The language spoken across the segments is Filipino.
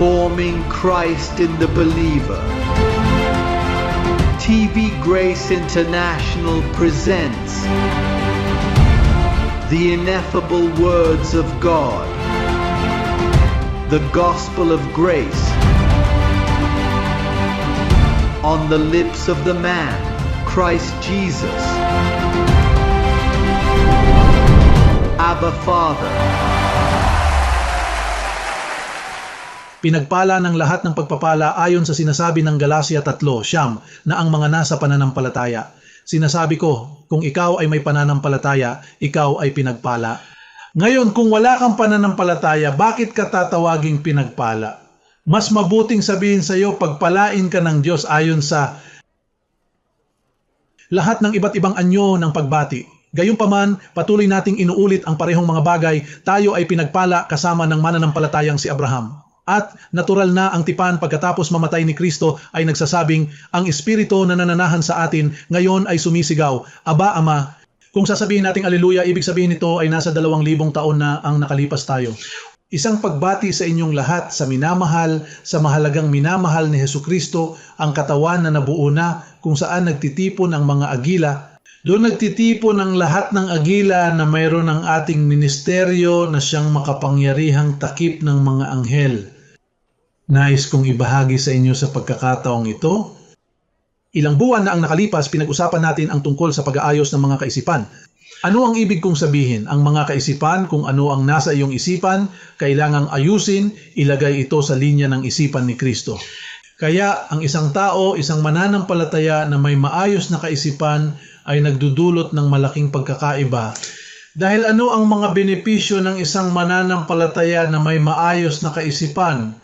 forming Christ in the believer. TV Grace International presents the ineffable words of God, the gospel of grace, on the lips of the man, Christ Jesus. Abba Father. Pinagpala ng lahat ng pagpapala ayon sa sinasabi ng Galatia 3:9 na ang mga nasa pananampalataya. Sinasabi ko, kung ikaw ay may pananampalataya, ikaw ay pinagpala. Ngayon, kung wala kang pananampalataya, bakit ka tatawaging pinagpala? Mas mabuting sabihin sa iyo, pagpalain ka ng Diyos ayon sa lahat ng iba't ibang anyo ng pagbati. Gayunpaman, patuloy nating inuulit ang parehong mga bagay, tayo ay pinagpala kasama ng mananampalatayang si Abraham. At natural na ang tipan pagkatapos mamatay ni Kristo ay nagsasabing, ang Espiritu na nananahan sa atin ngayon ay sumisigaw, Aba, Ama. Kung sasabihin nating Aleluya, ibig sabihin nito ay nasa 2,000 taon na ang nakalipas tayo. Isang pagbati sa inyong lahat sa minamahal, sa mahalagang minamahal ni Hesukristo, ang katawan na nabuo na kung saan nagtitipon ang mga agila. Doon nagtitipon ang lahat ng agila na mayroon ng ating ministeryo na siyang makapangyarihang takip ng mga anghel. Nais kong ibahagi sa inyo sa pagkakataong ito. Ilang buwan na ang nakalipas, pinag-usapan natin ang tungkol sa pag-aayos ng mga kaisipan. Ano ang ibig kong sabihin? Ang mga kaisipan, kung ano ang nasa iyong isipan, kailangang ayusin, ilagay ito sa linya ng isipan ni Kristo. Kaya ang isang tao, isang mananampalataya na may maayos na kaisipan ay nagdudulot ng malaking pagkakaiba. Dahil ano ang mga benepisyo ng isang mananampalataya na may maayos na kaisipan?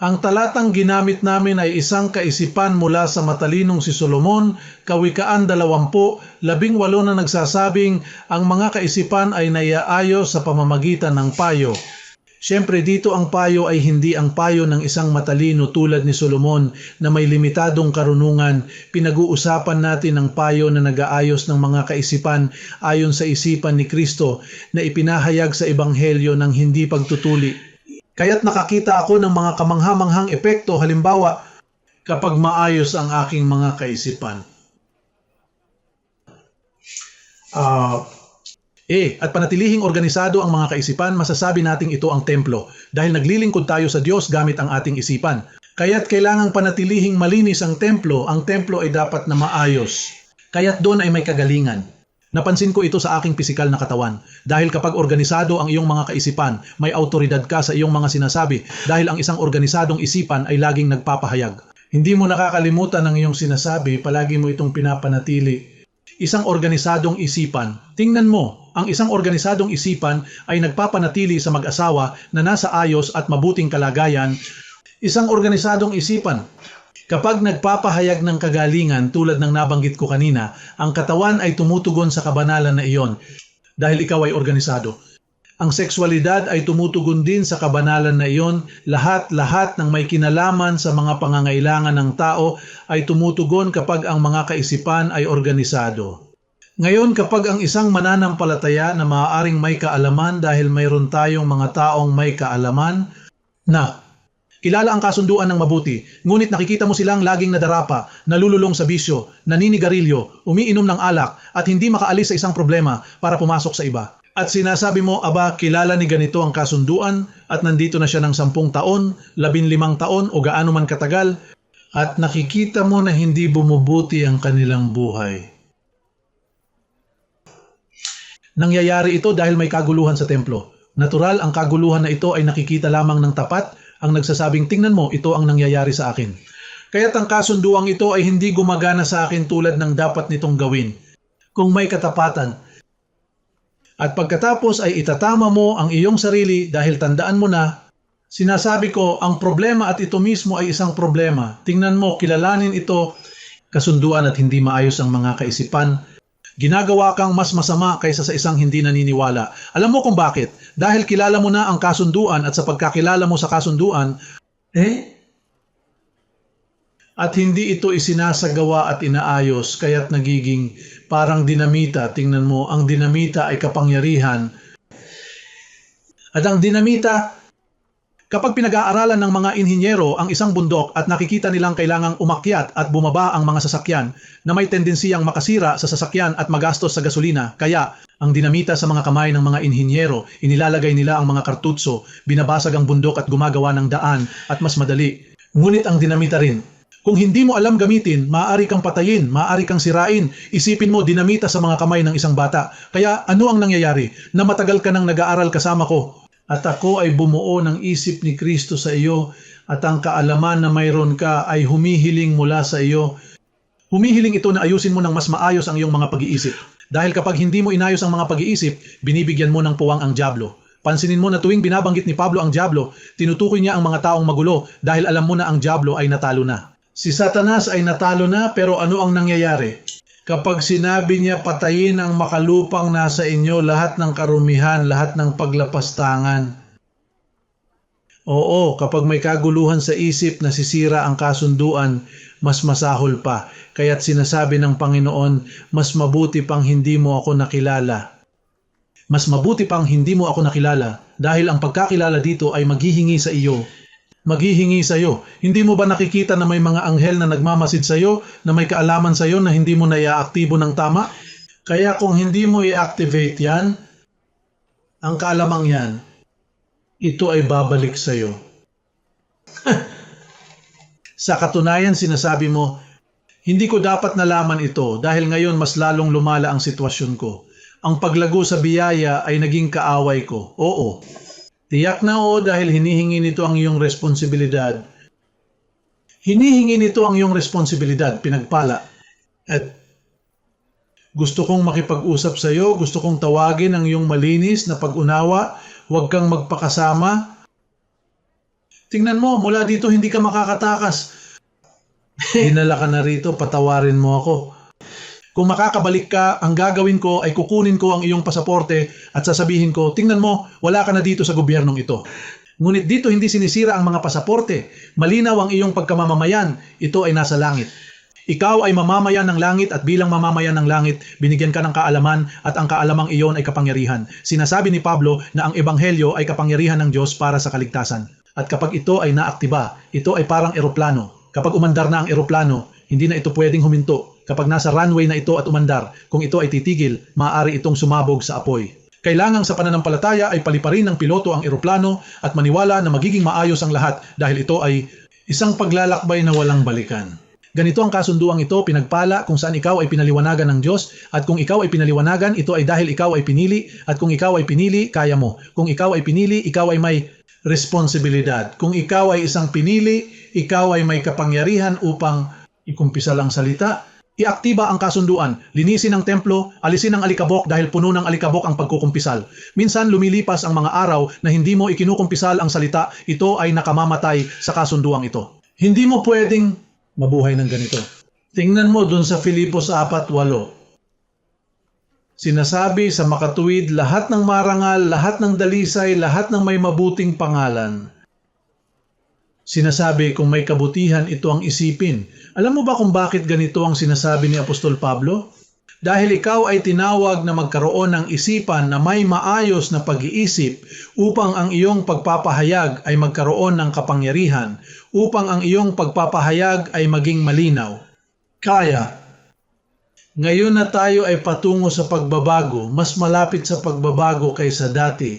Ang talatang ginamit namin ay isang kaisipan mula sa matalinong si Solomon, Kawikaan 20:18 na nagsasabing ang mga kaisipan ay naiaayos sa pamamagitan ng payo. Siyempre dito ang payo ay hindi ang payo ng isang matalino tulad ni Solomon na may limitadong karunungan. Pinag-uusapan natin ang payo na nag-aayos ng mga kaisipan ayon sa isipan ni Kristo na ipinahayag sa Ebanghelyo ng hindi pagtutuli. Kaya't nakakita ako ng mga kamangha-manghang epekto, halimbawa, kapag maayos ang aking mga kaisipan. At panatilihing organisado ang mga kaisipan, masasabi nating ito ang templo dahil naglilingkod tayo sa Diyos gamit ang ating isipan. Kaya't kailangang panatilihing malinis ang templo ay dapat na maayos. Kaya't doon ay may kagalingan. Napansin ko ito sa aking pisikal na katawan dahil kapag organisado ang iyong mga kaisipan, may autoridad ka sa iyong mga sinasabi dahil ang isang organisadong isipan ay laging nagpapahayag. Hindi mo nakakalimutan ang iyong sinasabi, palagi mo itong pinapanatili. Isang organisadong isipan, tingnan mo, ang isang organisadong isipan ay nagpapanatili sa mag-asawa na nasa ayos at mabuting kalagayan. Isang organisadong isipan, kapag nagpapahayag ng kagalingan tulad ng nabanggit ko kanina, ang katawan ay tumutugon sa kabanalan na iyon dahil ikaw ay organisado. Ang sexualidad ay tumutugon din sa kabanalan na iyon. Lahat ng may kinalaman sa mga pangangailangan ng tao ay tumutugon kapag ang mga kaisipan ay organisado. Ngayon, kapag ang isang mananampalataya na maaaring may kaalaman dahil mayroon tayong mga taong may kaalaman na kilala ang kasunduan ng mabuti, ngunit nakikita mo silang laging nadarapa, nalululong sa bisyo, naninigarilyo, umiinom ng alak at hindi makaalis sa isang problema para pumasok sa iba. At sinasabi mo, aba, kilala ni ganito ang kasunduan at nandito na siya ng 10 taon, 15 taon o gaano man katagal at nakikita mo na hindi bumubuti ang kanilang buhay. Nangyayari ito dahil may kaguluhan sa templo. Natural, ang kaguluhan na ito ay nakikita lamang ng tapat ang nagsasabing, tingnan mo, ito ang nangyayari sa akin. Kaya't ang kasunduang ito ay hindi gumagana sa akin tulad ng dapat nitong gawin. Kung may katapatan. At pagkatapos ay itatama mo ang iyong sarili dahil tandaan mo na, sinasabi ko, ang problema at ito mismo ay isang problema. Tingnan mo, kilalanin ito, kasunduan at hindi maayos ang mga kaisipan. Ginagawa kang mas masama kaysa sa isang hindi naniniwala. Alam mo kung bakit? Dahil kilala mo na ang kasunduan at sa pagkakilala mo sa kasunduan, at hindi ito isinasagawa at inaayos, kaya't nagiging parang dinamita. Tingnan mo, ang dinamita ay kapangyarihan. At ang dinamita, kapag pinag-aaralan ng mga inhinyero ang isang bundok at nakikita nilang kailangang umakyat at bumaba ang mga sasakyan na may tendensiyang makasira sa sasakyan at magastos sa gasolina, kaya ang dinamita sa mga kamay ng mga inhinyero, inilalagay nila ang mga kartutso, binabasag ang bundok at gumagawa ng daan at mas madali. Ngunit ang dinamita rin, kung hindi mo alam gamitin, maaari kang patayin, maaari kang sirain. Isipin mo, dinamita sa mga kamay ng isang bata. Kaya ano ang nangyayari? Na matagal ka nang nag-aaral kasama ko. At ako ay bumuo ng isip ni Kristo sa iyo at ang kaalaman na mayroon ka ay humihiling mula sa iyo. Humihiling ito na ayusin mo ng mas maayos ang iyong mga pag-iisip. Dahil kapag hindi mo inayos ang mga pag-iisip, binibigyan mo ng puwang ang dyablo. Pansinin mo na tuwing binabanggit ni Pablo ang dyablo, tinutukoy niya ang mga taong magulo dahil alam mo na ang dyablo ay natalo na. Si Satanas ay natalo na, pero ano ang nangyayari? Kapag sinabi niya patayin ang makalupang nasa inyo, lahat ng karumihan, lahat ng paglapastangan. Oo, kapag may kaguluhan sa isip, nasisira ang kasunduan, mas masahol pa. Kaya't sinasabi ng Panginoon, mas mabuti pang hindi mo ako nakilala. Mas mabuti pang hindi mo ako nakilala dahil ang pagkakilala dito ay maghihingi sa iyo. Maghihingi sa iyo. Hindi mo ba nakikita na may mga anghel na nagmamasid sa iyo, na may kaalaman sa iyo na hindi mo na i-aaktibo ng tama? Kaya kung hindi mo i-activate yan, ang kaalamang yan, ito ay babalik sa iyo. Sa katunayan, sinasabi mo, hindi ko dapat nalaman ito dahil ngayon mas lalong lumala ang sitwasyon ko. Ang paglago sa biyaya ay naging kaaway ko. Oo. Tiyak na oo dahil hinihingi nito ang iyong responsibilidad. Hinihingi nito ang iyong responsibilidad, pinagpala. At gusto kong makipag-usap sa iyo, gusto kong tawagin ang iyong malinis na pag-unawa, huwag kang magpakasama. Tingnan mo, mula dito hindi ka makakatakas. Dinala ka na rito, patawarin mo ako. Kung makakabalik ka, ang gagawin ko ay kukunin ko ang iyong pasaporte at sasabihin ko, tingnan mo, wala ka na dito sa gobyernong ito. Ngunit dito hindi sinisira ang mga pasaporte. Malinaw ang iyong pagkamamamayan. Ito ay nasa langit. Ikaw ay mamamayan ng langit at bilang mamamayan ng langit, binigyan ka ng kaalaman at ang kaalamang iyon ay kapangyarihan. Sinasabi ni Pablo na ang ebanghelyo ay kapangyarihan ng Diyos para sa kaligtasan. At kapag ito ay naaktiba, ito ay parang eroplano. Kapag umandar na ang eroplano, hindi na ito pwedeng huminto. Kapag nasa runway na ito at umandar, kung ito ay titigil, maaari itong sumabog sa apoy. Kailangang sa pananampalataya ay paliparin ng piloto ang eroplano at maniwala na magiging maayos ang lahat dahil ito ay isang paglalakbay na walang balikan. Ganito ang kasunduang ito, pinagpala kung saan ikaw ay pinaliwanagan ng Diyos at kung ikaw ay pinaliwanagan, ito ay dahil ikaw ay pinili at kung ikaw ay pinili, kaya mo. Kung ikaw ay pinili, ikaw ay may responsibilidad. Kung ikaw ay isang pinili, ikaw ay may kapangyarihan upang ikumpisa lang salita. Iaktiba ang kasunduan, linisin ang templo, alisin ang alikabok dahil puno ng alikabok ang pagkukumpisal. Minsan lumilipas ang mga araw na hindi mo ikinukumpisal ang salita, ito ay nakamamatay sa kasunduang ito. Hindi mo pwedeng mabuhay ng ganito. Tingnan mo dun sa Filipos 4:8. Sinasabi sa makatuwid, lahat ng marangal, lahat ng dalisay, lahat ng may mabuting pangalan. Sinasabi kung may kabutihan, ito ang isipin. Alam mo ba kung bakit ganito ang sinasabi ni Apostol Pablo? Dahil ikaw ay tinawag na magkaroon ng isipan na may maayos na pag-iisip upang ang iyong pagpapahayag ay magkaroon ng kapangyarihan, upang ang iyong pagpapahayag ay maging malinaw. Kaya, ngayon na tayo ay patungo sa pagbabago, mas malapit sa pagbabago kaysa dati.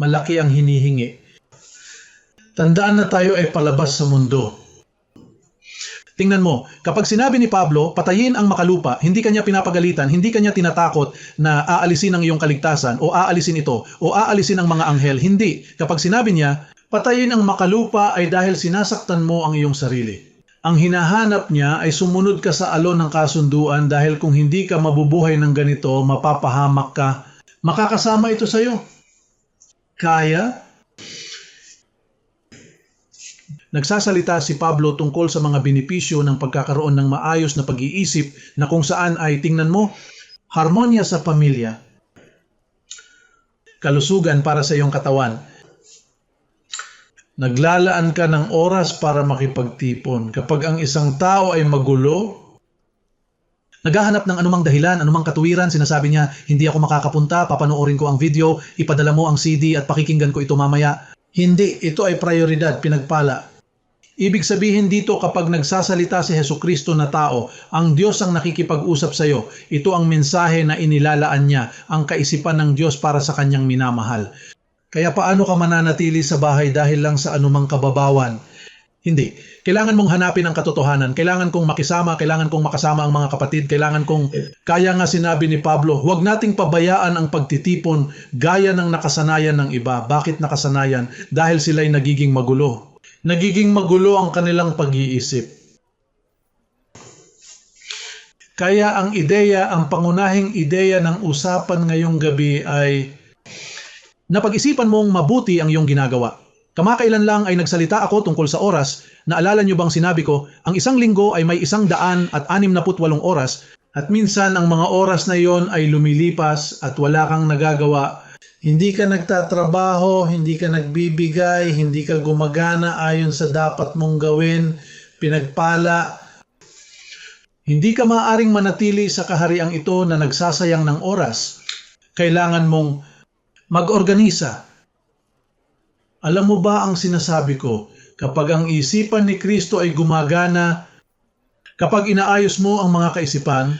Malaki ang hinihingi. Tandaan na tayo ay palabas sa mundo. Tingnan mo, kapag sinabi ni Pablo, patayin ang makalupa, hindi kanya pinapagalitan, hindi kanya tinatakot na aalisin ang iyong kaligtasan o aalisin ito o aalisin ang mga anghel. Hindi. Kapag sinabi niya, patayin ang makalupa ay dahil sinasaktan mo ang iyong sarili. Ang hinahanap niya ay sumunod ka sa alon ng kasunduan dahil kung hindi ka mabubuhay ng ganito, mapapahamak ka. Makakasama ito sa iyo. Kaya? Nagsasalita si Pablo tungkol sa mga benepisyo ng pagkakaroon ng maayos na pag-iisip na kung saan ay tingnan mo, harmonya sa pamilya, kalusugan para sa iyong katawan. Naglalaan ka ng oras para makipagtipon. Kapag ang isang tao ay magulo, Naghahanap ng anumang dahilan, anumang katuwiran, sinasabi niya, hindi ako makakapunta, papanoorin ko ang video, ipadala mo ang CD at pakikinggan ko ito mamaya. Hindi, ito ay prioridad, pinagpala. Ibig sabihin dito kapag nagsasalita si Hesukristo na tao, ang Diyos ang nakikipag-usap sa iyo. Ito ang mensahe na inilalaan niya, ang kaisipan ng Diyos para sa kanyang minamahal. Kaya paano ka mananatili sa bahay dahil lang sa anumang kababawan? Hindi. Kailangan mong hanapin ang katotohanan. Kailangan kong makisama, kailangan kong makasama ang mga kapatid, kailangan kong... Kaya nga sinabi ni Pablo, huwag nating pabayaan ang pagtitipon gaya ng nakasanayan ng iba. Bakit nakasanayan? Dahil sila'y nagiging magulo. Nagiging magulo ang kanilang pag-iisip. Kaya ang ideya, ang pangunahing ideya ng usapan ngayong gabi ay napag-isipan mong mabuti ang iyong ginagawa. Kamakailan lang ay nagsalita ako tungkol sa oras. Naalala niyo bang sinabi ko, ang isang linggo ay may 168 oras at minsan ang mga oras na iyon ay lumilipas at wala kang nagagawa. Hindi ka nagtatrabaho, hindi ka nagbibigay, hindi ka gumagana ayon sa dapat mong gawin, pinagpala. Hindi ka maaaring manatili sa kahariang ito na nagsasayang ng oras. Kailangan mong mag-organisa. Alam mo ba ang sinasabi ko? Kapag ang isipan ni Kristo ay gumagana, kapag inaayos mo ang mga kaisipan,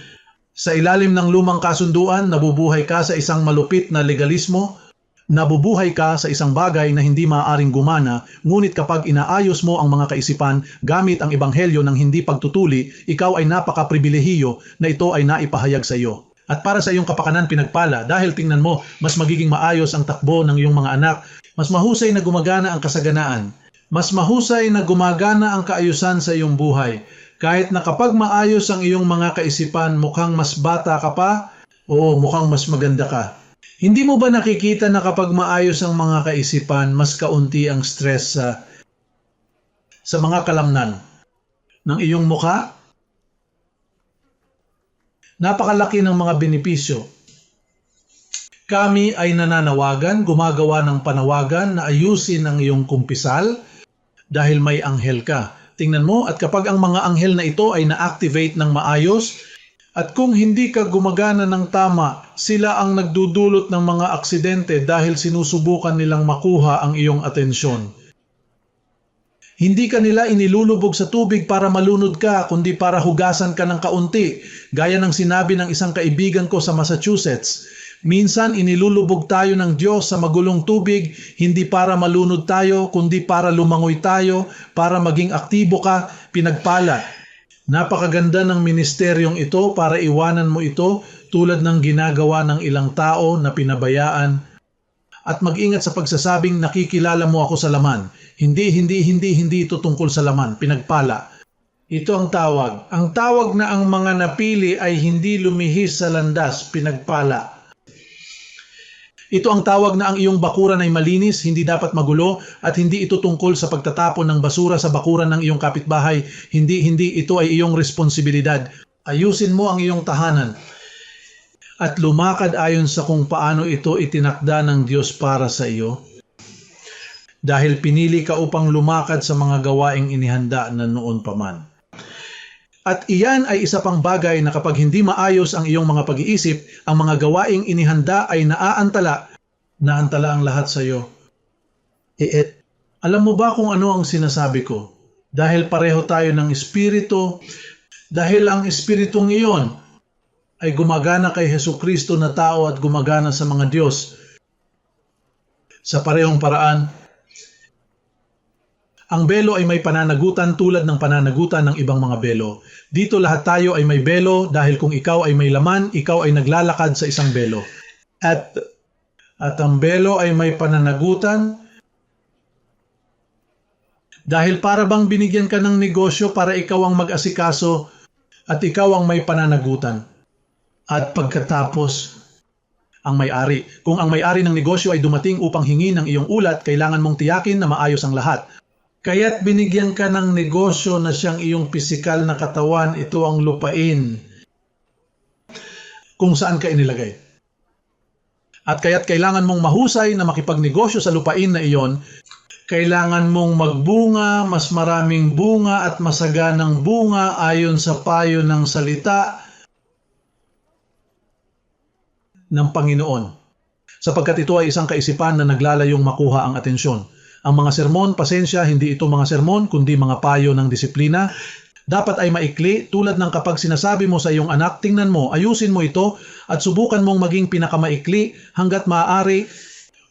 sa ilalim ng lumang kasunduan, nabubuhay ka sa isang malupit na legalismo, nabubuhay ka sa isang bagay na hindi maaaring gumana, ngunit kapag inaayos mo ang mga kaisipan gamit ang ebanghelyo ng hindi pagtutuli, ikaw ay napaka-pribilehiyo na ito ay naipahayag sa iyo. At para sa iyong kapakanan pinagpala, dahil tingnan mo, mas magiging maayos ang takbo ng iyong mga anak, mas mahusay na gumagana ang kasaganaan, mas mahusay na gumagana ang kaayusan sa iyong buhay. Kahit na kapag maayos ang iyong mga kaisipan, mukhang mas bata ka pa o mukhang mas maganda ka. Hindi mo ba nakikita na kapag maayos ang mga kaisipan, mas kaunti ang stress sa mga kalamnan ng iyong mukha? Napakalaki ng mga benepisyo. Kami ay nananawagan, gumagawa ng panawagan na ayusin ang iyong kumpisal dahil may anghel ka. Tingnan mo, at kapag ang mga anghel na ito ay na-activate ng maayos, at kung hindi ka gumagana ng tama, sila ang nagdudulot ng mga aksidente dahil sinusubukan nilang makuha ang iyong atensyon. Hindi ka nila inilulubog sa tubig para malunod ka, kundi para hugasan ka ng kaunti. Gaya ng sinabi ng isang kaibigan ko sa Massachusetts, minsan inilulubog tayo ng Diyos sa magulong tubig, hindi para malunod tayo, kundi para lumangoy tayo, para maging aktibo ka, pinagpala. Napakaganda ng ministeryong ito para iwanan mo ito tulad ng ginagawa ng ilang tao na pinabayaan. At mag-ingat sa pagsasabing nakikilala mo ako sa laman. Hindi ito tungkol sa laman, pinagpala. Ito ang tawag. Ang tawag na ang mga napili ay hindi lumihis sa landas, pinagpala. Ito ang tawag na ang iyong bakuran ay malinis, hindi dapat magulo, at hindi ito tungkol sa pagtatapon ng basura sa bakuran ng iyong kapitbahay. Hindi ito ay iyong responsibilidad. Ayusin mo ang iyong tahanan. At lumakad ayon sa kung paano ito itinakda ng Diyos para sa iyo. Dahil pinili ka upang lumakad sa mga gawaing inihanda na noon pa man. At iyan ay isa pang bagay na kapag hindi maayos ang iyong mga pag-iisip, ang mga gawaing inihanda ay naantala ang lahat sa iyo. Alam mo ba kung ano ang sinasabi ko? Dahil pareho tayo ng espiritu, dahil ang espiritong iyon ay gumagana kay Hesukristo na tao at gumagana sa mga Diyos. Sa parehong paraan, ang belo ay may pananagutan tulad ng pananagutan ng ibang mga belo. Dito lahat tayo ay may belo dahil kung ikaw ay may laman, ikaw ay naglalakad sa isang belo. At ang belo ay may pananagutan dahil para bang binigyan ka ng negosyo para ikaw ang mag-asikaso at ikaw ang may pananagutan. At pagkatapos, ang may-ari. Kung ang may-ari ng negosyo ay dumating upang hingi ng iyong ulat, kailangan mong tiyakin na maayos ang lahat. Kaya't binigyan ka ng negosyo na siyang iyong pisikal na katawan, ito ang lupain kung saan ka inilagay. At kaya't kailangan mong mahusay na makipagnegosyo sa lupain na iyon, kailangan mong magbunga, mas maraming bunga at masaganang bunga ayon sa payo ng salita ng Panginoon. Sapagkat ito ay isang kaisipan na naglalayong makuha ang atensyon. Ang mga sermon, pasensya, hindi ito mga sermon, kundi mga payo ng disiplina. Dapat ay maikli, tulad ng kapag sinasabi mo sa iyong anak, tingnan mo, ayusin mo ito at subukan mong maging pinakamaikli hanggat maaari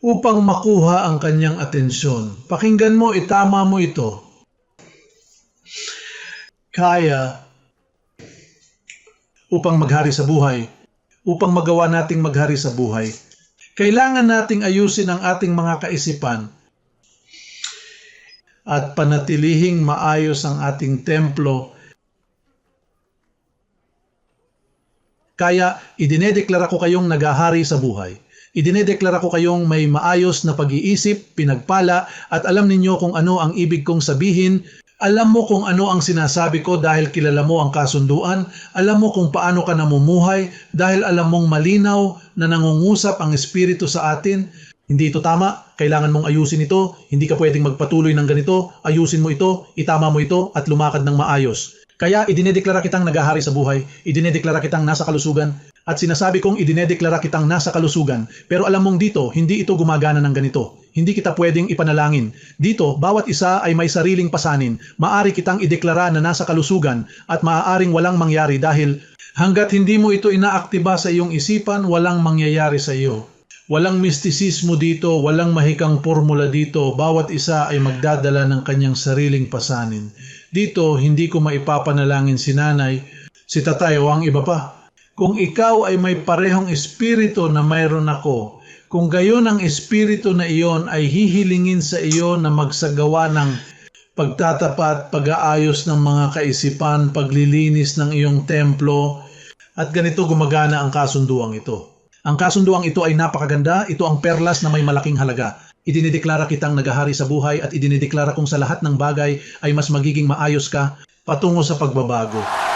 upang makuha ang kanyang atensyon. Pakinggan mo, itama mo ito. Kaya upang maghari sa buhay, upang magawa nating maghari sa buhay, kailangan nating ayusin ang ating mga kaisipan at panatilihing maayos ang ating templo. Kaya idinedeklara ko kayong naghahari sa buhay. Idinedeklara ko kayong may maayos na pag-iisip, pinagpala, at alam ninyo kung ano ang ibig kong sabihin. Alam mo kung ano ang sinasabi ko dahil kilala mo ang kasunduan. Alam mo kung paano ka namumuhay dahil alam mong malinaw na nangungusap ang Espiritu sa atin. Hindi ito tama, kailangan mong ayusin ito, hindi ka pwedeng magpatuloy ng ganito, ayusin mo ito, itama mo ito, at lumakad ng maayos. Kaya idinedeklara kitang naghahari sa buhay, idinedeklara kitang nasa kalusugan, at sinasabi kong idinedeklara kitang nasa kalusugan, pero alam mong dito, hindi ito gumagana ng ganito. Hindi kita pwedeng ipanalangin. Dito, bawat isa ay may sariling pasanin. Maari kitang ideklara na nasa kalusugan at maaaring walang mangyari dahil hanggat hindi mo ito inaaktiba sa iyong isipan, walang mangyayari sa iyo. Walang mistisismo dito, walang mahikang formula dito. Bawat isa ay magdadala ng kanyang sariling pasanin. Dito, hindi ko maipapanalangin si nanay, si tatay o ang iba pa. Kung ikaw ay may parehong espiritu na mayroon ako, kung gayon ang espiritu na iyon ay hihilingin sa iyo na magsagawa ng pagtatapat, pag-aayos ng mga kaisipan, paglilinis ng iyong templo, at ganito gumagana ang kasunduang ito. Ang kasunduang ito ay napakaganda, ito ang perlas na may malaking halaga. Idinideklara kitang naghahari sa buhay at idinideklara kong sa lahat ng bagay ay mas magiging maayos ka patungo sa pagbabago.